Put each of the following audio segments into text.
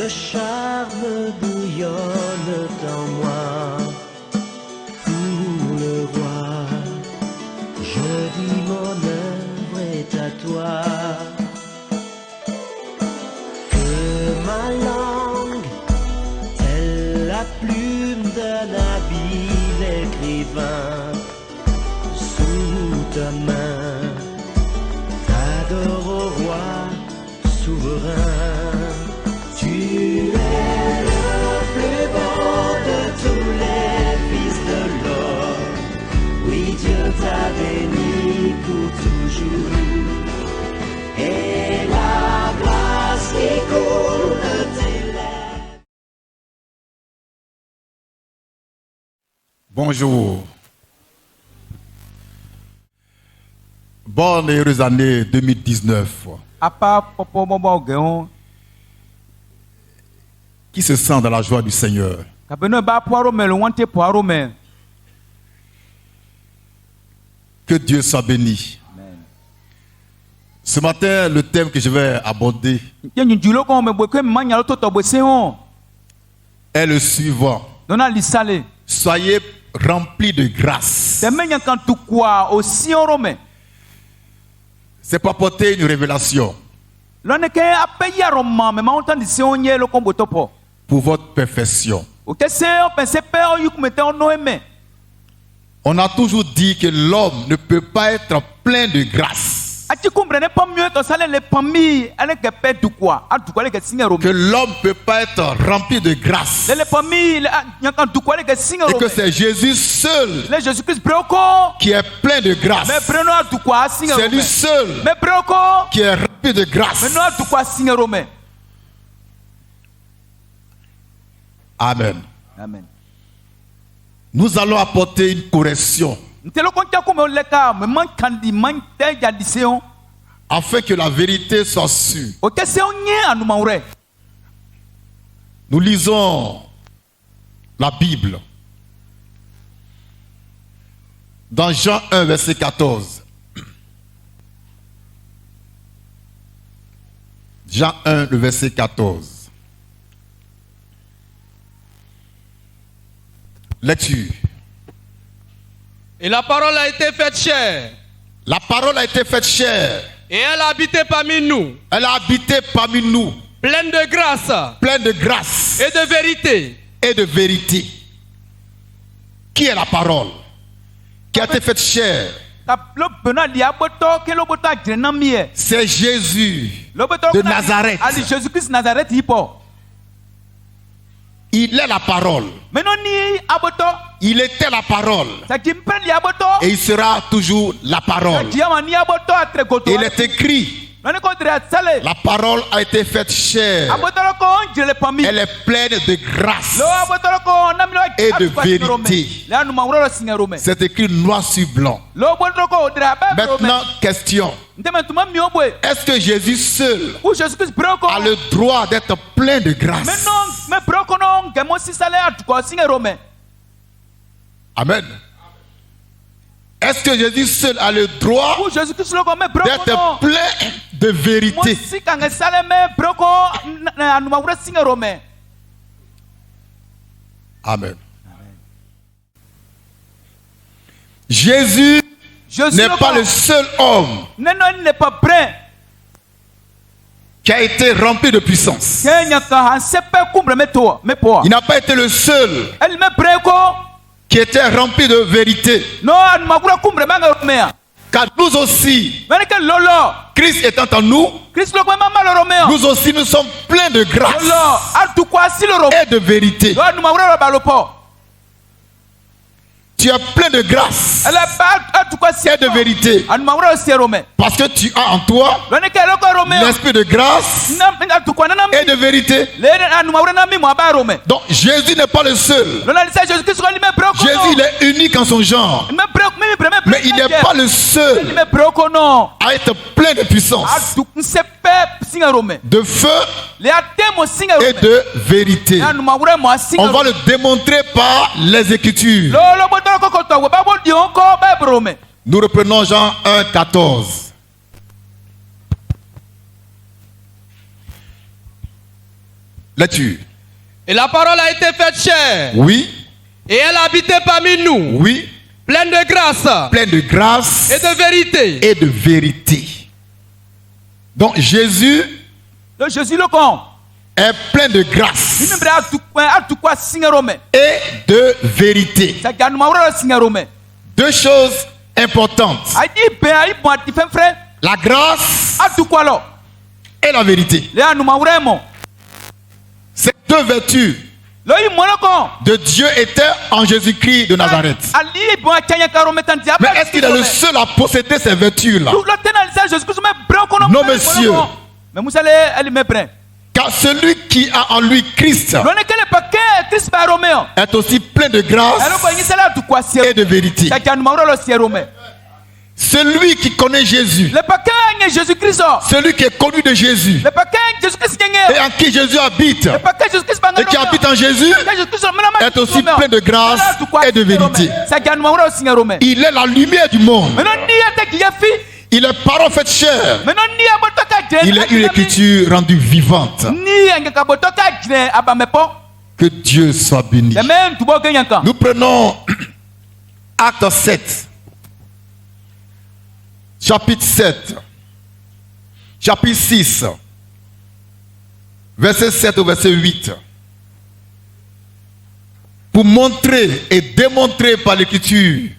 le charme bouillonne en moi. Pour le roi, je dis mon œuvre est à toi. Que ma langue, telle la plume d'un habile écrivain, sous ta main, t'adore au roi souverain. Tu es le plus beau de tous les fils de l'homme. Oui, Dieu t'a béni pour toujours. Et la grâce qui coule de tes lèvres. Bonjour. Bonne et heureuse année 2019. Qui se sent dans la joie du Seigneur? Que Dieu soit béni. Amen. Ce matin, le thème que je vais aborder est le suivant. Soyez remplis de grâce. C'est pour apporter une révélation pour votre perfection. On a toujours dit que l'homme ne peut pas être plein de grâce. Que l'homme ne peut pas être rempli de grâce. Et que c'est Jésus seul qui est plein de grâce. C'est lui seul qui est rempli de grâce. Amen. Amen. Nous allons apporter une correction afin que la vérité soit sûre. Nous lisons la Bible dans Jean 1, verset 14. Jean 1, le verset 14. Lecture. Et la parole a été faite chair. La parole a été faite chair. Et elle a habité parmi nous. Elle a habité parmi nous. Pleine de grâce. Pleine de grâce. Et de vérité. Et de vérité. Qui est la parole qui a été faite chair? C'est Jésus de Nazareth. Il est la parole. Il était la parole. Et il sera toujours la parole. Et il est écrit: la parole a été faite chair. Elle est pleine de grâce et de vérité. C'est écrit noir sur blanc. Maintenant, question. Est-ce que Jésus seul a le droit d'être plein de grâce? Amen. Est-ce que Jésus seul a le droit d'être plein de vérité? Amen. Jésus n'est pas le seul homme qui a été rempli de puissance. Il n'a pas été le seul qui était rempli de vérité. Car nous aussi, Christ étant en nous, nous aussi nous sommes pleins de grâce et de vérité. Tu es plein de grâce et de vérité. Parce que tu as en toi l'esprit de grâce et de vérité. Donc Jésus n'est pas le seul. Jésus il est unique en son genre. Mais il n'est pas le seul à être plein de puissance, de feu et de vérité. On va le démontrer par les Écritures. Nous reprenons Jean 1, 14. Lecture. Et la parole a été faite chair. Oui. Et elle a habité parmi nous. Oui. Pleine de grâce. Pleine de grâce. Et de vérité. Et de vérité. Donc Jésus est plein de grâce et de vérité. Deux choses importantes. La grâce et la vérité. Ces deux vertus de Dieu étaient en Jésus-Christ de Nazareth. Mais est-ce qu'il est le seul à posséder ces vertus-là? Non, monsieur. Car celui qui a en lui Christ est aussi plein de grâce et de vérité. Celui qui connaît Jésus, celui qui est connu de Jésus, et en qui Jésus habite, et qui habite en Jésus, est aussi plein de grâce et de vérité. Il est la lumière du monde. Il est parole faite chair. Il est une écriture rendue vivante. Que Dieu soit béni. Nous prenons Acte 7. Chapitre 7. Chapitre 6. Verset 7 au verset 8. Pour montrer et démontrer par l'écriture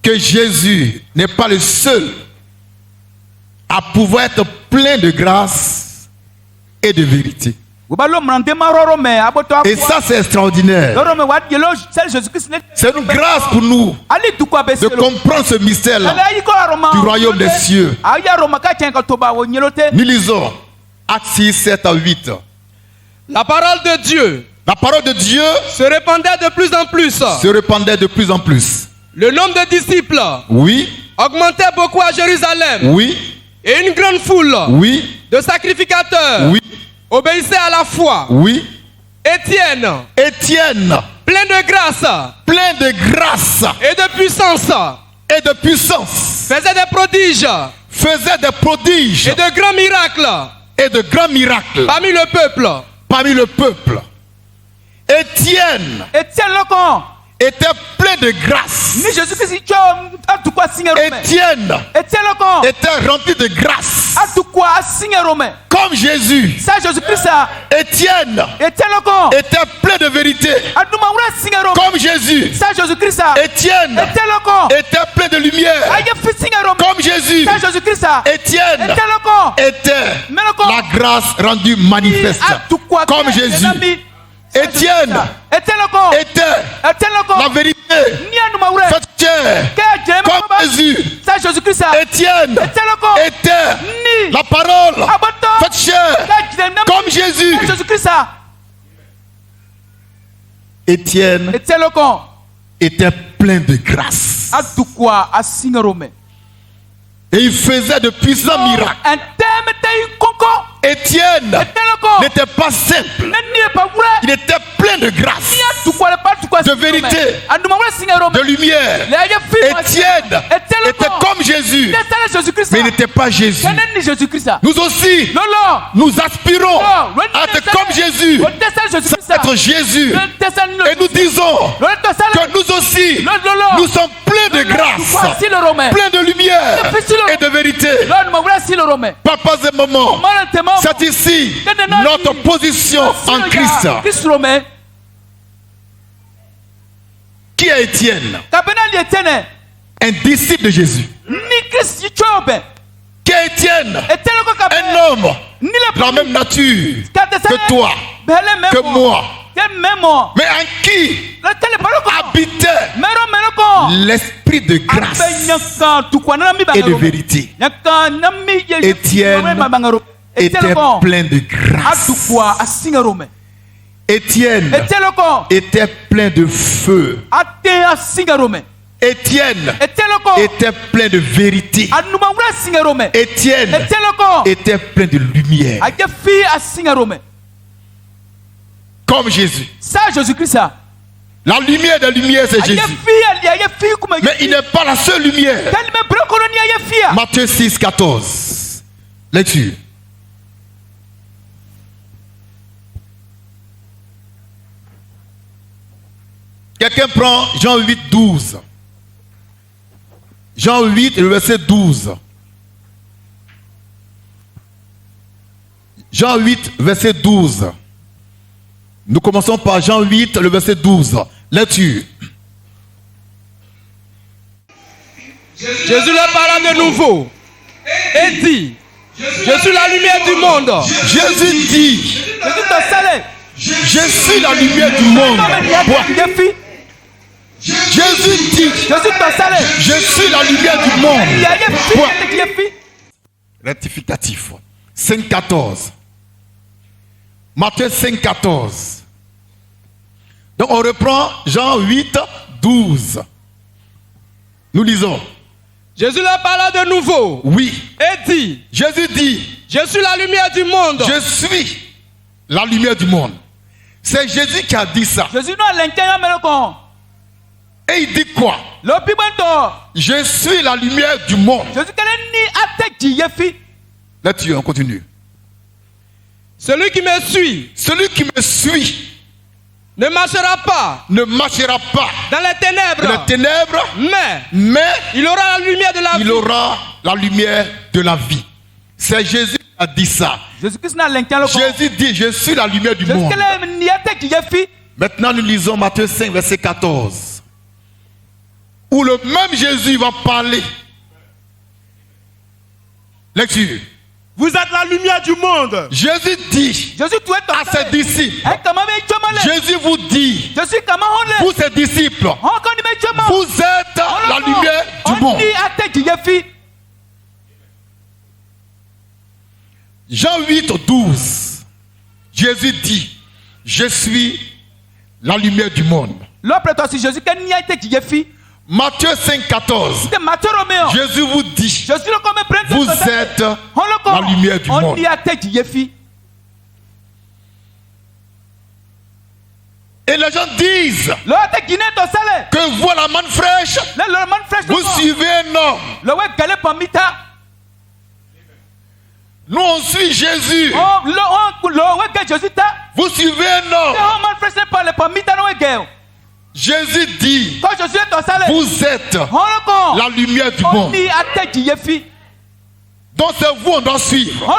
que Jésus n'est pas le seul à pouvoir être plein de grâce et de vérité. Et ça, c'est extraordinaire. C'est une grâce pour nous de comprendre ce mystère-là du royaume des cieux. Nous lisons Actes 6, 7 à 8. La parole de Dieu se répandait de plus en plus. Le nombre de disciples augmentait beaucoup à Jérusalem. Et une grande foule de sacrificateurs obéissait à la foi. Étienne, plein de grâce et de puissance, faisait des prodiges et de grands miracles parmi le peuple. Étienne était plein de grâce. Étienne était rempli de grâce. Comme Jésus. Étienne était plein de vérité. Comme Jésus. Étienne était plein de lumière. Comme Jésus. Étienne était la grâce rendue manifeste. Comme Jésus. Étienne était la vérité faite chair. Comme Jésus. Étienne était la parole faite chair. Comme Jésus. Étienne était plein de grâce. Et il faisait de puissants miracles. Étienne n'était pas simple. Il était plein de grâce, de vérité, de lumière. Étienne était comme Jésus, mais il n'était pas Jésus. Nous aussi, nous aspirons à être comme Jésus, c'est être Jésus. Et nous disons que nous aussi, nous sommes pleins de grâce, pleins de lumière et de vérité. Papas et mamans, c'est ici notre position en Christ. Qui est Étienne? Un disciple de Jésus. Qui est Étienne? Un homme de la même nature que toi, que moi. Mais en qui habitait l'esprit de grâce et de vérité. Étienne était plein de grâce. Étienne était plein de feu. Étienne était plein de vérité. Étienne était plein de lumière. Comme Jésus. La lumière des lumières, c'est Jésus. Mais il n'est pas la seule lumière. Matthieu 6, 14. Lecture. Quelqu'un prend Jean 8, 12. Jean 8, le verset 12. Jean 8, verset 12. Nous commençons par Jean 8, le verset 12. Lecture. Jésus leur parla de nouveau et dit, je suis la lumière du monde. Jésus dit, je suis la lumière du monde. Jésus dit, je suis la lumière du monde. Rectificatif. 5,14. Matthieu 5,14. Donc on reprend Jean 8, 12. Nous lisons. Jésus leur parla de nouveau. Oui. Et dit. Jésus dit. Je suis la lumière du monde. Je suis la lumière du monde. C'est Jésus qui a dit ça. Et il dit quoi? Je suis la lumière du monde. Là-dessus, on continue. Celui qui me suit. Celui qui me suit. Ne marchera pas dans les ténèbres, mais il aura la lumière de la vie. Il aura la lumière de la vie. C'est Jésus qui a dit ça. Jésus dit, je suis la lumière du monde. Maintenant, nous lisons Matthieu 5, verset 14. Où le même Jésus va parler. Lecture. Vous êtes la lumière du monde. Jésus dit à ses disciples. Jésus vous dit, vous ses disciples, vous êtes la lumière du monde. Jean 8, 12. Jésus dit, je suis la lumière du monde. Matthieu 5, 14. Jésus vous dit, vous êtes la lumière du monde. Et les gens disent que voilà la manne fraîche. Vous suivez un homme. Nous on suit Jésus. Vous suivez un homme. Jésus dit, vous êtes la lumière du monde. Donc c'est vous on doit suivre.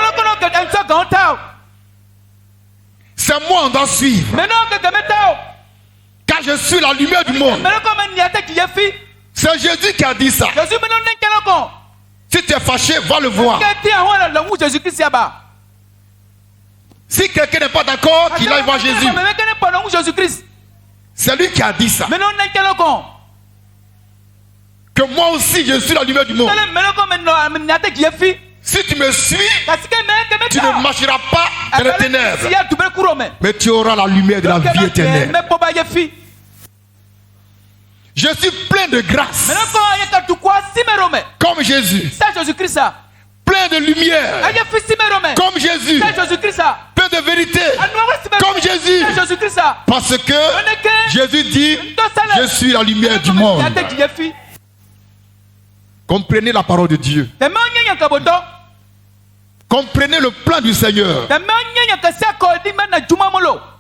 C'est moi on doit suivre. Car je suis la lumière du monde. C'est Jésus qui a dit ça. Si tu es fâché, va le voir. Si quelqu'un n'est pas d'accord, qu'il aille voir Jésus. C'est lui qui a dit ça. Que moi aussi je suis la lumière du monde. Si tu me suis, tu ne marcheras pas dans les ténèbres, mais tu auras la lumière de la vie éternelle. Je suis plein de grâce, comme Jésus. Plein de lumière, comme Jésus. Plein de vérité, comme Jésus. Parce que Jésus dit, je suis la lumière du monde. Comprenez la parole de Dieu. Comprenez le plan du Seigneur.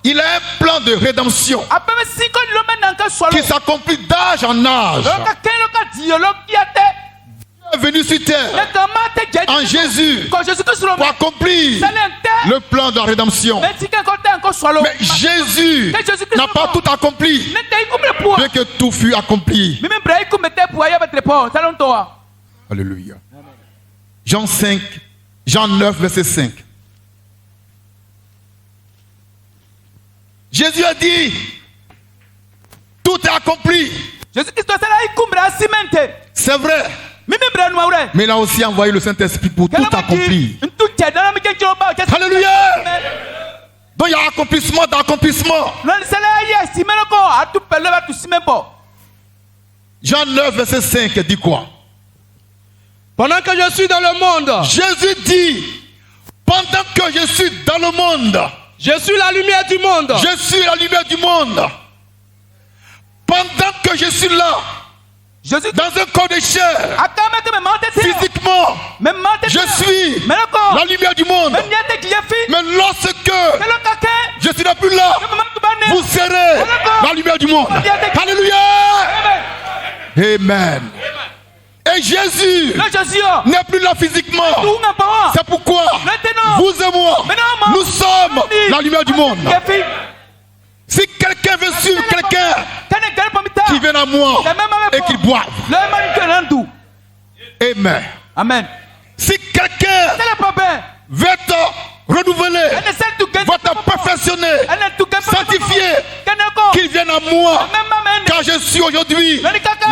Il a un plan de rédemption qui s'accomplit d'âge en âge. Dieu est venu sur terre en Jésus pour accomplir le plan de la rédemption. Mais Jésus n'a pas tout accompli, bien que tout fut accompli. Alléluia. Jean 9, verset 5. Jésus a dit, tout est accompli. C'est vrai. Mais il a aussi envoyé le Saint-Esprit pour tout accomplir. Alléluia. Donc il y a accomplissement d'accomplissement. Jean 9, verset 5 dit quoi? Pendant que je suis dans le monde, Jésus dit, pendant que je suis dans le monde, je suis la lumière du monde. Je suis la lumière du monde. Pendant que je suis là, dans un corps de chair, physiquement, je suis la lumière du monde. Mais lorsque je ne serai plus là, vous serez la lumière du monde. Alléluia. Amen. Et Jésus n'est plus là physiquement. C'est pourquoi vous et moi, nous sommes la lumière du monde. Si quelqu'un veut suivre quelqu'un, qui vienne à moi et qu'il boive. Amen. Amen. Si quelqu'un veut te renouveler, va te perfectionner, sanctifier, qu'il vienne à moi, car je suis aujourd'hui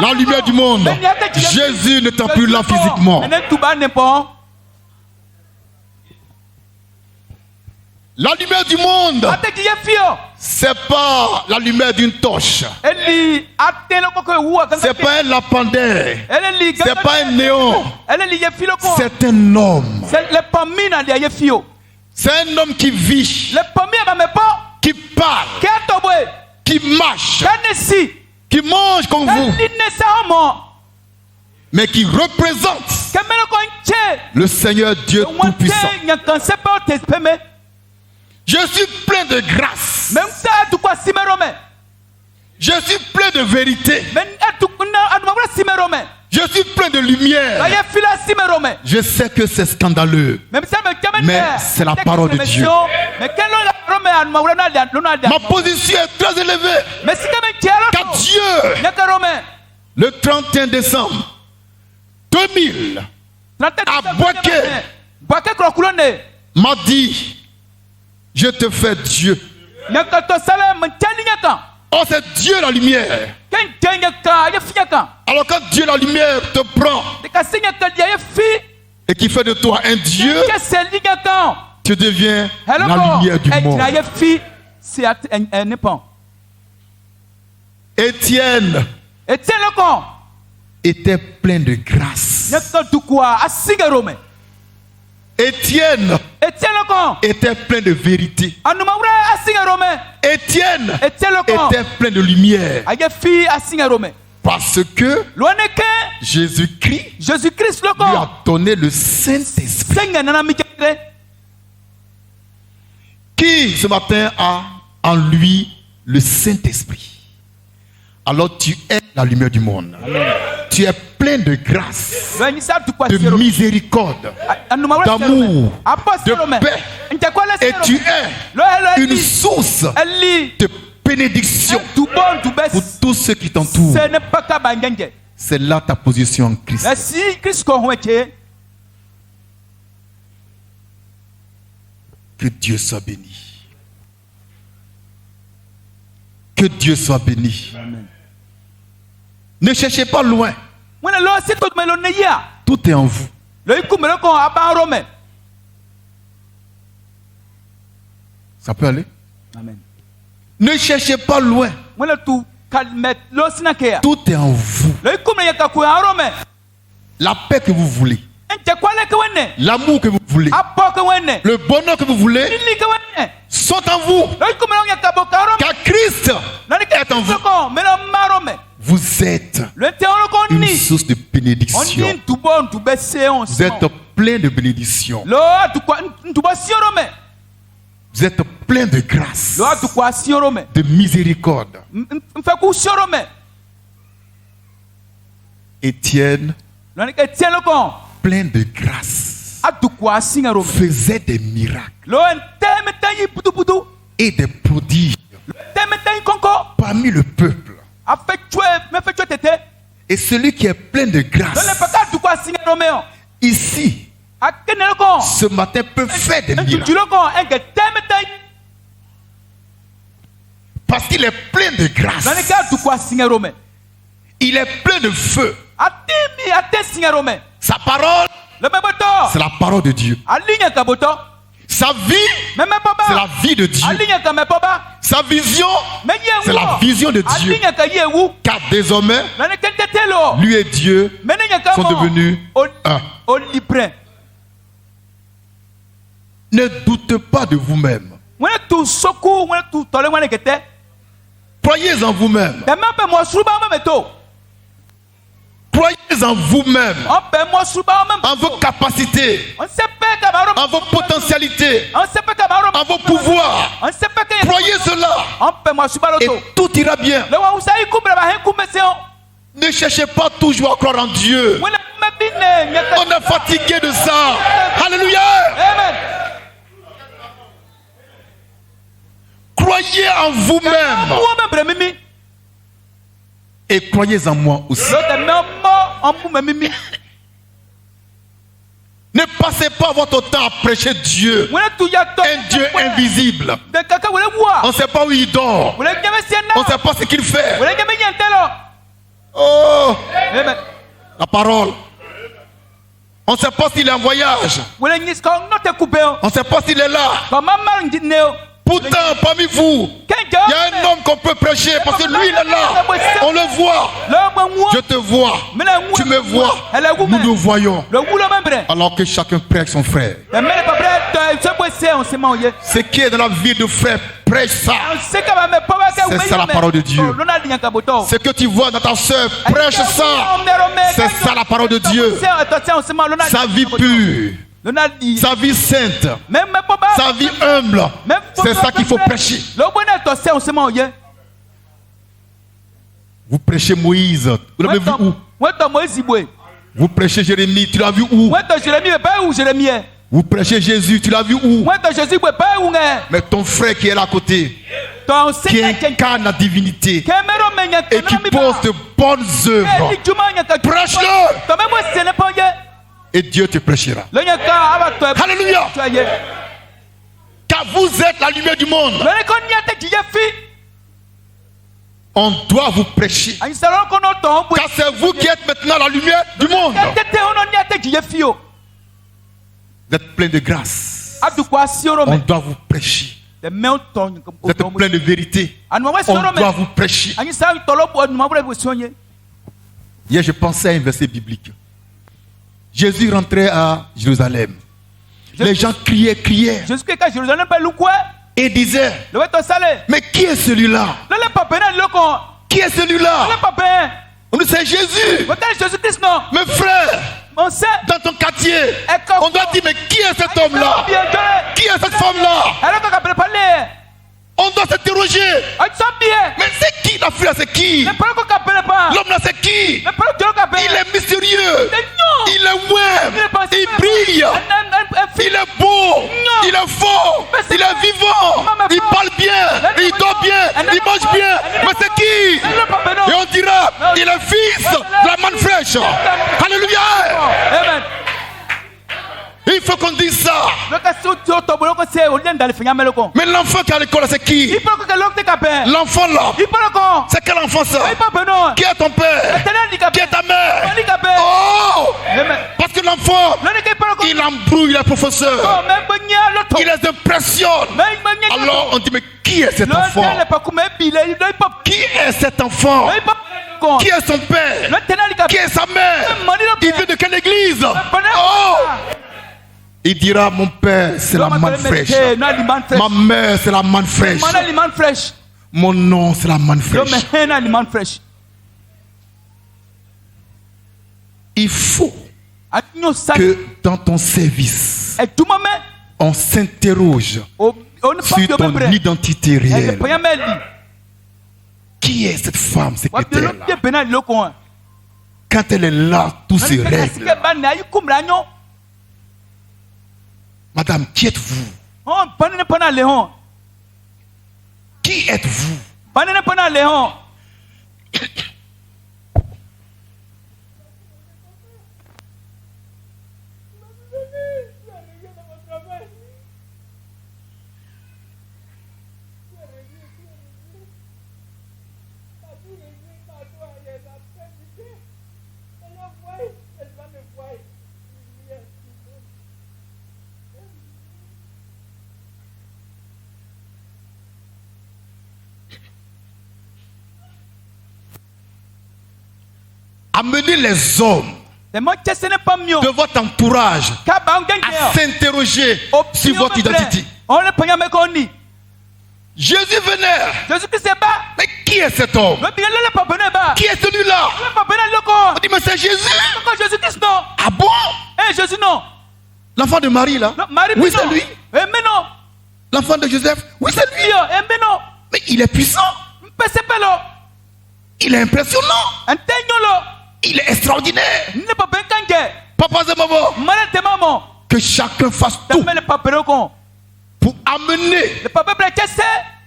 la lumière du monde. Jésus n'étant plus là physiquement. La lumière du monde, c'est pas la lumière d'une torche. C'est pas un lampadaire. C'est pas un néon. C'est un homme. C'est un homme qui vit, qui parle, qui marche, qui mange comme vous, mais qui représente le Seigneur Dieu Tout-Puissant. Je suis plein de grâce. Je suis plein de vérité. Je suis plein de lumière. Je sais que c'est scandaleux, mais c'est la parole de Dieu. Ma position est très élevée. Car Dieu, le 31 décembre 2000, à Boaké, m'a dit: je te fais Dieu. Oh, c'est Dieu la lumière. Alors quand Dieu la lumière te prend et qui fait de toi un Dieu, tu deviens la lumière du monde. Étienne était plein de grâce. Étienne était plein de vérité. Étienne était plein de lumière. Parce que Jésus-Christ lui a donné le Saint-Esprit. Qui ce matin a en lui le Saint-Esprit? Alors tu es la lumière du monde. Tu es plein de grâce, de miséricorde, d'amour, de paix. Et tu es une source de bénédiction pour tous ceux qui t'entourent. C'est là ta position en Christ. Que Dieu soit béni. Que Dieu soit béni. Amen. Ne cherchez pas loin. Tout est en vous. Ça peut aller? Amen. Ne cherchez pas loin. Tout est en vous. La paix que vous voulez, l'amour que vous voulez, le bonheur que vous voulez sont en vous. Car Christ est en vous. Vous êtes une source de bénédiction. Vous êtes plein de bénédiction. Vous êtes plein de grâce, de miséricorde. Étienne, plein de grâce, faisait des miracles et des prodiges parmi le peuple. Et celui qui est plein de grâce ici, ce matin, peut faire des miracles. Parce qu'il est plein de grâce. Il est plein de feu. Sa parole, c'est la parole de Dieu. Sa vie, c'est la vie de Dieu. Sa vision, c'est la vision de Dieu. Car désormais, lui et Dieu sont devenus un. Ne doutez pas de vous-même. Croyez en vous-même. Croyez en vous-même, en vos capacités, en vos potentialités, en vos pouvoirs. Croyez cela et tout ira bien. Ne cherchez pas toujours à croire en Dieu. On est fatigué de ça. Alléluia. Amen. Croyez en vous-même. Et croyez en moi aussi. Ne passez pas votre temps à prêcher Dieu. Un Dieu invisible. On ne sait pas où il dort. On ne sait pas ce qu'il fait. Oh, la parole. On ne sait pas s'il est en voyage. On ne sait pas s'il est là. Pourtant, parmi vous, il y a un homme qu'on peut prêcher parce que lui, il est là. On le voit. Je te vois. Tu me vois. Nous nous voyons. Alors que chacun prêche son frère. Ce qui est dans la vie de frère, prêche ça. C'est ça la parole de Dieu. Ce que tu vois dans ta soeur, prêche ça. C'est ça la parole de Dieu. Sa vie pure. Sa vie sainte, sa vie humble, c'est ça qu'il faut prêcher. Vous prêchez Moïse, vous l'avez vu où? Vous prêchez Jérémie, tu l'as vu où? Vous prêchez Jésus, tu l'as vu où? Mais ton frère qui est là à côté, qui incarne la divinité et qui pose de bonnes œuvres, prêche-le. Et Dieu te prêchera. Alléluia. Car vous êtes la lumière du monde. On doit vous prêcher. Car c'est vous qui êtes maintenant la lumière du monde. Vous êtes plein de grâce. On doit vous prêcher. Vous êtes plein de vérité. On doit vous prêcher. Hier, je pensais à un verset biblique. Jésus rentrait à Jérusalem. Les gens criaient. Et disaient, mais qui est celui-là? Qui est celui-là? On dit, c'est Jésus. Mes frères, dans ton quartier, on doit dire, mais qui est cet homme-là? Qui est cette femme-là? On doit s'interroger. Mais c'est qui la fille là? C'est qui? L'homme là c'est qui? Il est mystérieux. Il est ouais. Il brille. Il est beau. Il est fort. Il est vivant. Il parle bien. Il dort bien. Il mange bien. Mais c'est qui? Et on dira, il est fils de la manne fraîche. Alléluia. Amen. Il faut qu'on dise ça. Mais l'enfant qui est à l'école, c'est qui? L'enfant là. C'est quel enfant ça? Qui est ton père? Qui est ta mère? Oh! Parce que l'enfant, il embrouille les professeurs. Il les impressionne. Alors on dit, mais qui est cet enfant? Qui est cet enfant? Qui est son père? Qui est sa mère? Il vient de quelle église? Oh! Il dira, mon père, c'est la manne fraîche. Ma mère, c'est la manne fraîche. Mon nom, c'est la manne fraîche. Il faut que dans ton service, on s'interroge sur ton identité réelle. Qui est cette femme, secrétaire-là? Quand elle est là, tout se règle. Madame, qui êtes-vous? Qui êtes-vous? Amenez les hommes de votre entourage à s'interroger sur votre identité. Jésus venait. Mais qui est cet homme? Qui est celui-là? On dit, mais c'est Jésus. Ah bon? Jésus, non. L'enfant de Marie, là? Oui, c'est lui. Mais non. L'enfant de Joseph? Oui, c'est lui. Mais non. Mais il est puissant. Il est impressionnant. Il est extraordinaire. Papa et maman, que chacun fasse tout pour amener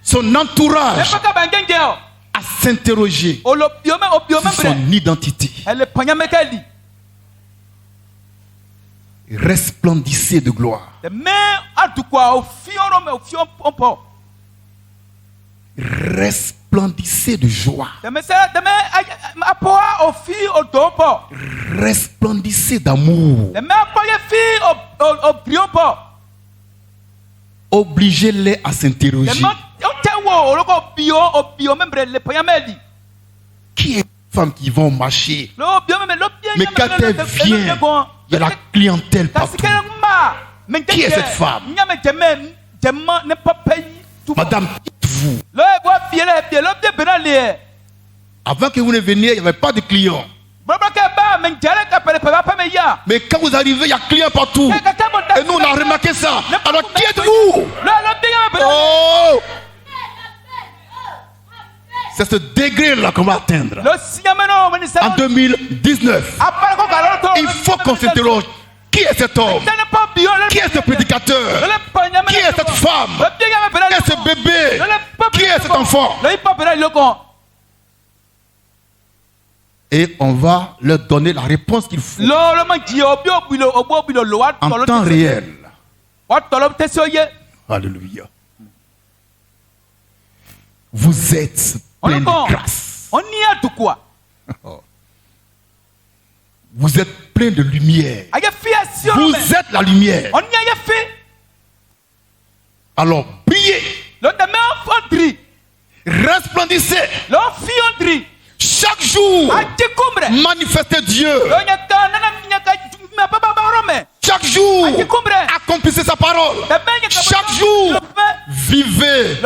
son entourage à s'interroger sur son identité. Resplendissez de gloire. Resplendissez de joie. Resplendissez d'amour. Obligez-les à s'interroger. Qui est une femme qui va au marché? Mais quand elle vient, il y a la clientèle partout. Qui est cette femme? Madame, dites-vous. Avant que vous ne veniez, il n'y avait pas de clients. Mais quand vous arrivez, il y a clients partout. Et nous, on a remarqué ça. Alors, qui êtes-vous? Oh! C'est ce degré-là qu'on va atteindre. En 2019, il faut qu'on s'interroge. Qui est cet homme? Qui est ce prédicateur? Qui est cette femme? Qui est ce bébé? Qui est cet enfant? Et on va leur donner la réponse qu'il faut en temps réel. Alléluia. Vous êtes plein de grâce. Vous êtes plein de lumière. Vous êtes la lumière. Alors brillez. Resplendissez. Chaque jour, manifestez Dieu. Chaque jour, accomplissez sa parole. Chaque jour, vivez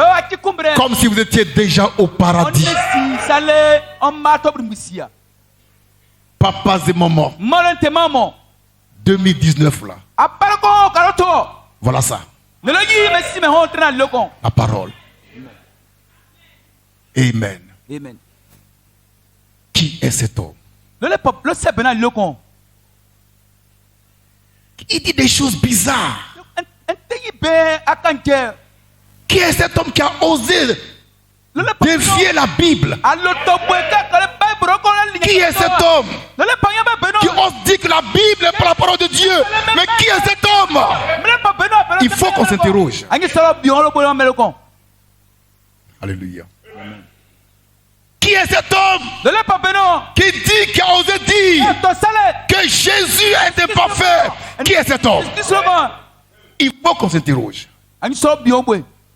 comme si vous étiez déjà au paradis. Papas et mamans, 2019 là. Voilà ça. La parole. Amen. Amen. Qui est cet homme? Il dit des choses bizarres. Qui est cet homme qui a osé défier la Bible? Qui est cet homme qui ose dire que la Bible est pas la parole de Dieu? Mais qui est cet homme? Il faut qu'on s'interroge. Alléluia. Qui est cet homme qui a osé dire que Jésus a été parfait? Qui est cet homme? Il faut qu'on s'interroge.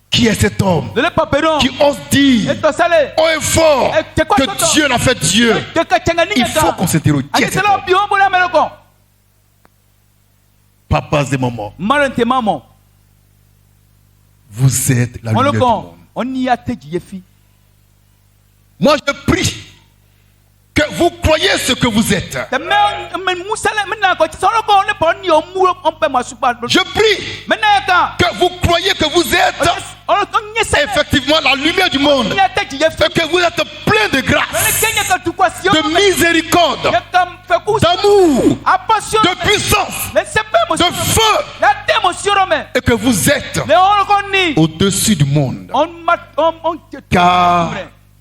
Qui est cet homme qui ose dire haut et fort que Dieu l'a fait Dieu? Il faut qu'on s'interroge. Qui est cet homme? Papas et mamans, vous êtes la lumière du monde. Moi je prie que vous croyez ce que vous êtes. Je prie que vous croyez que vous êtes effectivement la lumière du monde. Et que vous êtes plein de grâce, de miséricorde, d'amour, de puissance, de feu. Et que vous êtes au-dessus du monde. Car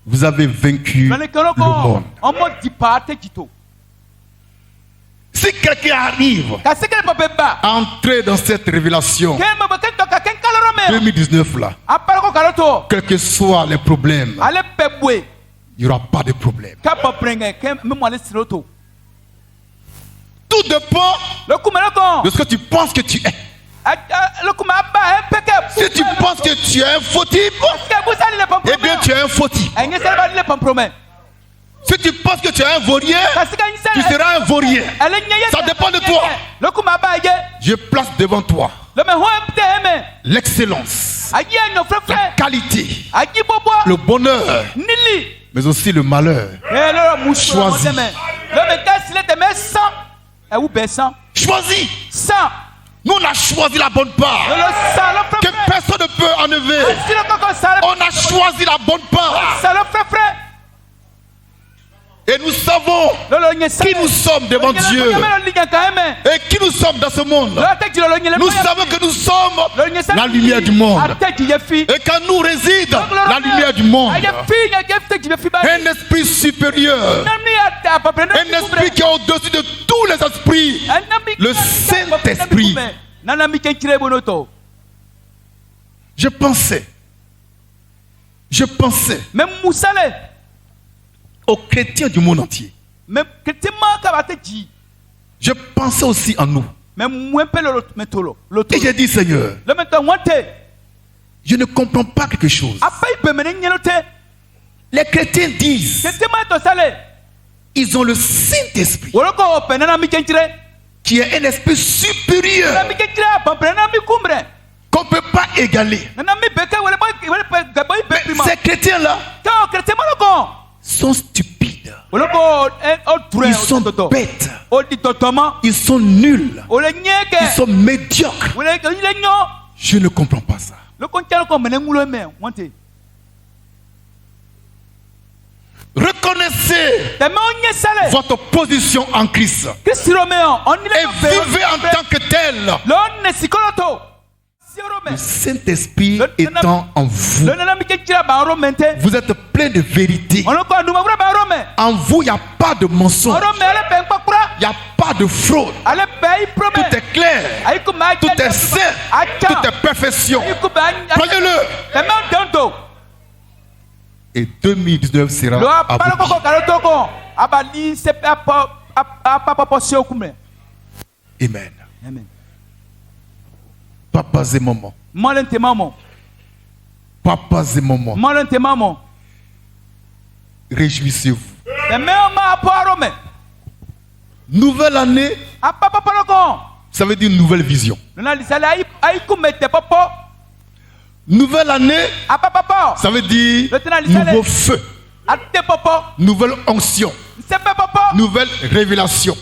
vous avez vaincu le monde. Si quelqu'un arrive à entrer dans cette révélation 2019 là, quels que soient les problèmes, il n'y aura pas de problème. Tout dépend de ce que tu penses que tu es. Si tu penses que tu es un faux type, eh bien tu es un faux type. Si tu penses que tu es un vaurien, tu seras un vaurien. Ça dépend de toi. Je place devant toi l'excellence, la qualité, le bonheur, mais aussi le malheur. Choisis. Choisis. Nous on a choisi la bonne part que personne ne peut enlever. On a choisi la bonne part. Et nous savons qui nous sommes devant Dieu et qui nous sommes dans ce monde. Nous savons que nous sommes la lumière du monde. Et qu'en nous réside la lumière du monde. Un esprit supérieur. Un esprit qui est au-dessus de tous les esprits. Le Saint-Esprit. Je pensais aux chrétiens du monde entier. Je pensais aussi en nous. Et j'ai dit, Seigneur, je ne comprends pas quelque chose. Les chrétiens disent ils ont le Saint-Esprit qui est un esprit supérieur qu'on ne peut pas égaler. Mais ces chrétiens-là sont stupides. Ils sont bêtes. Ils sont nuls. Ils sont médiocres. Je ne comprends pas ça. Reconnaissez votre position en Christ et vivez en tant que tel. Le Saint-Esprit étant en vous, vous êtes plein de vérité. En vous, il n'y a pas de mensonge. Il n'y a pas de fraude. Tout est clair. Tout est saint. Tout est perfection. Prenez-le. Et 2019 sera à vous. Amen. Amen. Papas et mamans. Papas et mamans. Réjouissez-vous. Nouvelle année. Ça veut dire nouvelle vision. Nouvelle année. Ça veut dire nouveau feu. Nouvelle onction. Nouvelle révélation.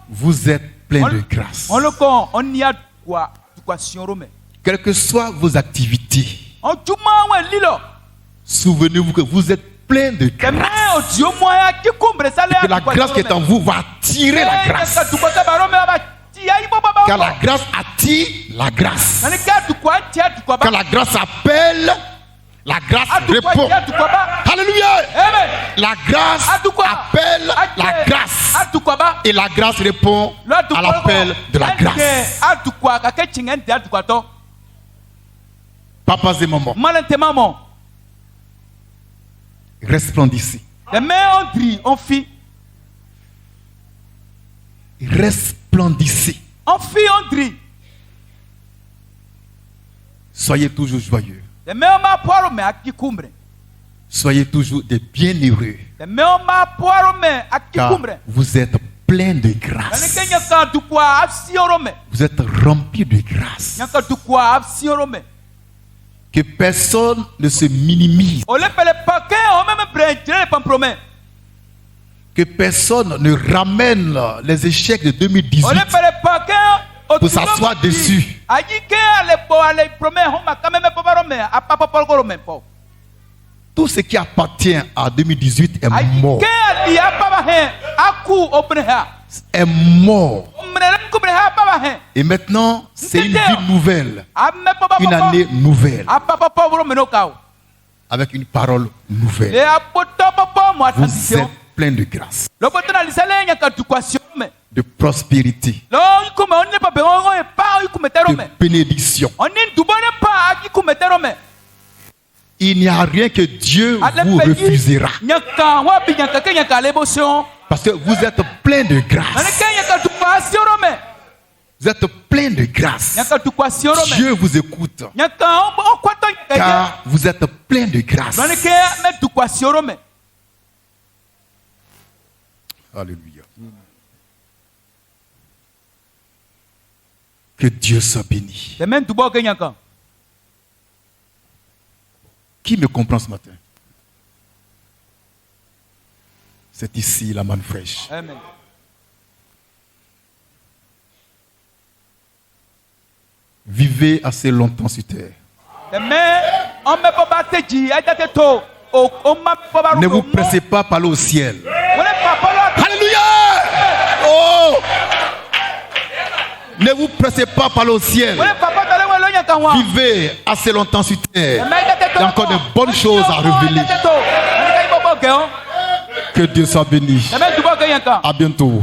Vous êtes plein de grâce. Quelles que soient vos activités, souvenez-vous que vous êtes plein de grâce. Et que la grâce qui est en vous va attirer la grâce. Car la grâce attire la grâce. Quand la grâce appelle, la grâce répond. Alléluia. La grâce appelle la grâce. Et la grâce répond à l'appel de la grâce. Papas et mamans, resplendissez. Resplendissez. Soyez toujours joyeux. Soyez toujours des bienheureux. Car vous êtes plein de grâce. Vous êtes remplis de grâce. Que personne ne se minimise. Que personne ne ramène les échecs de 2018 pour s'asseoir dessus. Tout ce qui appartient à 2018 est mort. Est mort. Et maintenant, c'est une vie nouvelle. Une année nouvelle. Avec une parole nouvelle. Vous êtes plein de grâce. De prospérité. De bénédiction. Il n'y a rien que Dieu vous refusera. Parce que vous êtes plein de grâce. Vous êtes plein de grâce. Dieu vous écoute. Car vous êtes plein de grâce. Alléluia. Que Dieu soit béni. Qui me comprend ce matin? C'est ici la manne fraîche. Amen. Vivez assez longtemps sur terre. Ne vous pressez pas par au ciel. Alléluia. Oh. Ne vous pressez pas par au ciel. Vivez assez longtemps sur terre. Il y a encore de bonnes choses à révéler. Que Dieu soit béni. À bientôt.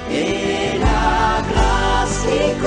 Et la grâce est